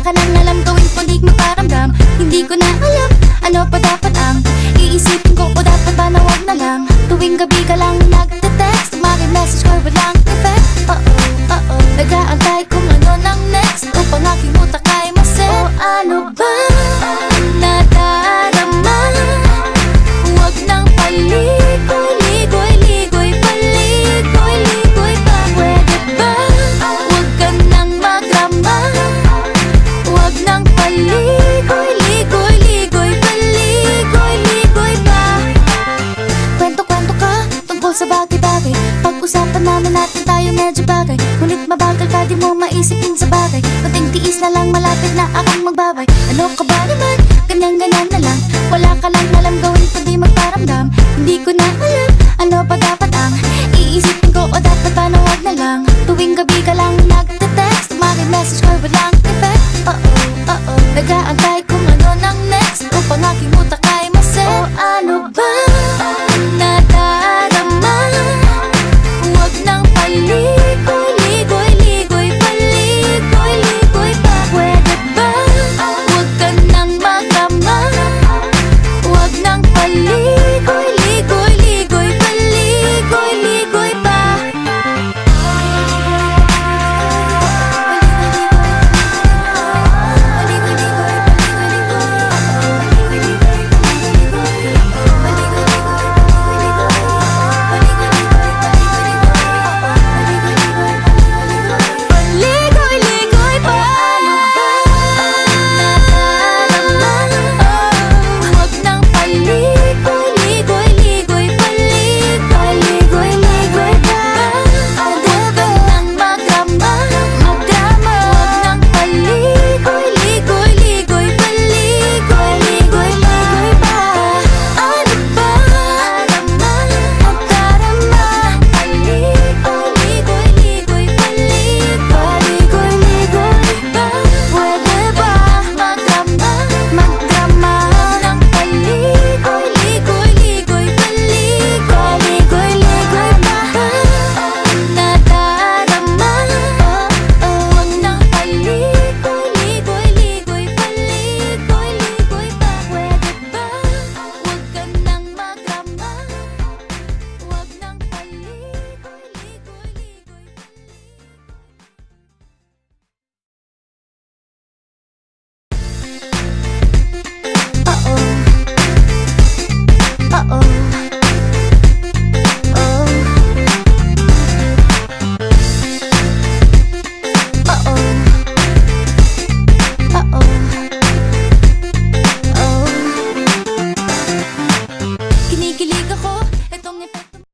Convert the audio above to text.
ka nang alam gawin kundi magparamdam. Hindi ko na alam ano pa dapat ang iisipin ko, o dapat ba na wag na lang. Tuwing gabi ka lang nagte-text, maki-message ko walang effect. Nag-aantay kung ano nang next upang aking utak ay maset. O ano ba nadarama? Huwag nang paligoy-ligoy-ligoy, paligoy-ligoy pa. Pwede ba? Huwag ka nang magrama. Huwag nang paligoy-ligoy-ligoy, paligoy-ligoy pa. Kwento-kwento ka tungkol sa bagay-bagay. Pag-usapan namin natin tayo medyo bagay. Ngunit mabagal ka, di mo maisipin sa bagay. Kunting tiis na lang, malapit na akong magbabay. Ano ka ba naman? Ganyan-ganyan na lang. Wala ka lang alam gawin kundi magparamdam. Hindi ko na alam ano pa dapat ang iisipin ko, o dapat ba na wag na lang. Tuwing gabi ka lang nagte-text, maki-message ko walang effect. Nag-aantay